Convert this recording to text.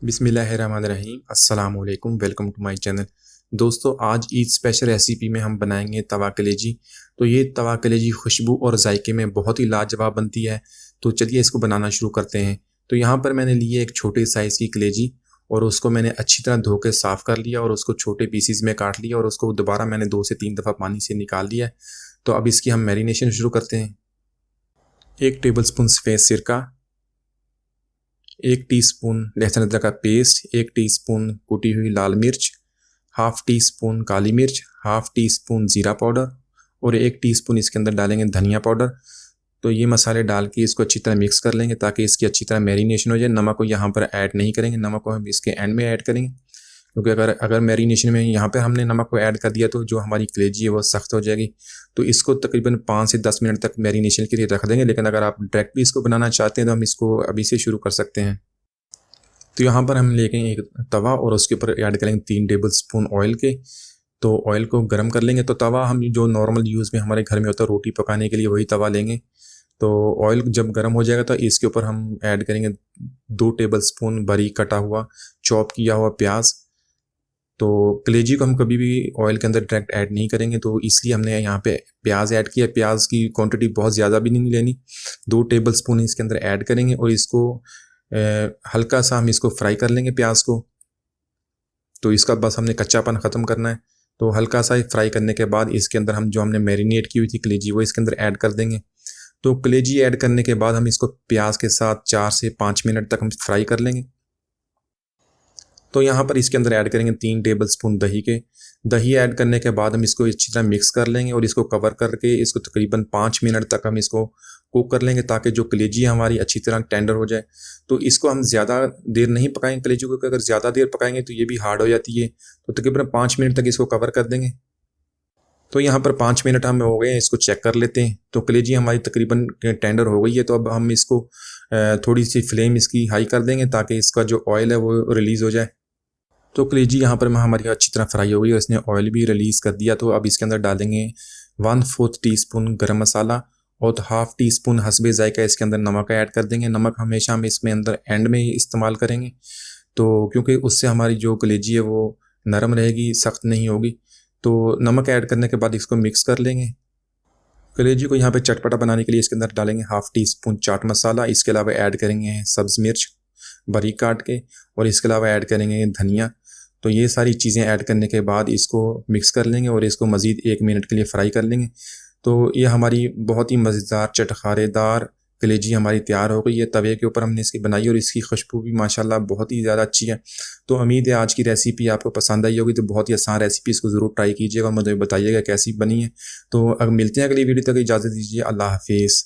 बिस्मिल्लाहिर्रहमानिर्रहीम अस्सलाम वालेकुम। Welcome to my channel. दोस्तों, आज ईद स्पेशल रेसिपी में हम बनाएंगे तवा कलेजी। तो ये तवा कलेजी खुशबू और जायके में बहुत ही लाजवाब बनती है। तो चलिए इसको बनाना शुरू करते हैं। तो यहाँ पर मैंने लिए एक छोटे साइज़ की कलेजी और उसको मैंने अच्छी तरह धो के साफ़ कर लिया और उसको छोटे पीसीज में काट लिया और उसको दोबारा मैंने 2 से 3 दफ़ा पानी से निकाल लिया। तो अब इसकी हम मैरिनेशन शुरू करते हैं। 1 टेबलस्पून सफ़ेद सिरका, 1 टीस्पून लहसुन अदरक का पेस्ट, 1 टीस्पून कुटी हुई लाल मिर्च, हाफ़ टी स्पून काली मिर्च, हाफ़ टी स्पून ज़ीरा पाउडर और 1 टीस्पून इसके अंदर डालेंगे धनिया पाउडर। तो ये मसाले डाल के इसको अच्छी तरह मिक्स कर लेंगे ताकि इसकी अच्छी तरह मैरिनेशन हो जाए। नमक को यहाँ पर ऐड नहीं करेंगे, नमक को हम इसके एंड में ऐड करेंगे, क्योंकि अगर मैरिनेशन में यहाँ पे हमने नमक को ऐड कर दिया तो जो हमारी कलेजी है वो सख्त हो जाएगी। तो इसको तकरीबन 5 से 10 मिनट तक मैरिनेशन के लिए रख देंगे, लेकिन अगर आप डायरेक्ट भी इसको बनाना चाहते हैं तो हम इसको अभी से शुरू कर सकते हैं। तो यहाँ पर हम लेंगे एक तवा और उसके ऊपर ऐड करेंगे 3 टेबल स्पून ऑयल के। तो ऑयल को गर्म कर लेंगे। तो तवा हम जो नॉर्मल यूज़ में हमारे घर में होता है रोटी पकाने के लिए, वही तवा लेंगे। तो ऑयल जब गर्म हो जाएगा तो इसके ऊपर हम ऐड करेंगे 2 टेबल स्पून बारीक कटा हुआ चॉप किया हुआ प्याज। तो कलेजी को हम कभी भी ऑयल के अंदर डायरेक्ट ऐड नहीं करेंगे, तो इसलिए हमने यहाँ पे प्याज ऐड किया। प्याज की क्वांटिटी बहुत ज़्यादा भी नहीं लेनी, 2 टेबल स्पून इसके अंदर ऐड करेंगे और इसको हल्का सा हम इसको फ्राई कर लेंगे प्याज को। तो इसका बस हमने कच्चापन ख़त्म करना है। तो हल्का सा फ्राई करने के बाद इसके अंदर हम जो हमने मैरिनेट की हुई थी कलेजी वो इसके अंदर ऐड कर देंगे। तो कलेजी ऐड करने के बाद हम इसको प्याज के साथ 4 से 5 मिनट तक हम फ्राई कर लेंगे। तो यहाँ पर इसके अंदर ऐड करेंगे 3 टेबल स्पून दही ऐड करने के बाद हम इसको अच्छी तरह मिक्स कर लेंगे और इसको कवर करके इसको तकरीबन 5 मिनट तक हम इसको कुक कर लेंगे ताकि जो कलेजी हमारी अच्छी तरह टेंडर हो जाए। तो इसको हम ज़्यादा देर नहीं पकाएंगे कलेजी को, अगर ज़्यादा देर पकाएंगे तो ये भी हार्ड हो जाती है। तो तकरीबन 5 मिनट तक इसको कवर कर देंगे। तो यहाँ पर 5 मिनट हमें हो गए हैं, इसको चेक कर लेते हैं। तो कलेजी हमारी तकरीबन टेंडर हो गई है। तो अब हम इसको थोड़ी सी फ्लेम इसकी हाई कर देंगे ताकि इसका जो ऑयल है वो रिलीज़ हो जाए। तो कलेजी यहाँ पर हमारी अच्छी तरह फ्राई हो गई और इसने ऑयल भी रिलीज़ कर दिया। तो अब इसके अंदर डालेंगे 1/4 टीस्पून गरम मसाला और हाफ़ टी स्पून हस्बे जायका इसके अंदर नमक ऐड कर देंगे। नमक हमेशा हम इसमें अंदर एंड में ही इस्तेमाल करेंगे, तो क्योंकि उससे हमारी जो कलेजी है वो नरम रहेगी, सख्त नहीं होगी। तो नमक ऐड करने के बाद इसको मिक्स कर लेंगे। कलेजी को यहाँ पे चटपटा बनाने के लिए इसके अंदर डालेंगे half tea spoon chaat masala. इसके अलावा ऐड करेंगे सब्ज़ मिर्च बारीक काट के और इसके अलावा ऐड करेंगे धनिया। तो ये सारी चीज़ें ऐड करने के बाद इसको मिक्स कर लेंगे और इसको मज़ीद 1 मिनट के लिए फ्राई कर लेंगे। तो ये हमारी बहुत ही मज़ेदार चटखारेदार कलेजी हमारी तैयार हो गई है। तवे के ऊपर हमने इसकी बनाई और इसकी खुशबू भी माशाल्लाह बहुत ही ज़्यादा अच्छी है। तो उम्मीद है आज की रेसिपी आपको पसंद आई होगी। तो बहुत ही आसान रेसिपी, इसको ज़रूर ट्राई कीजिएगा, मुझे बताइएगा कैसी बनी है। तो अब मिलते हैं अगली वीडियो तक, इजाज़त दीजिए। अल्लाह हाफिज़।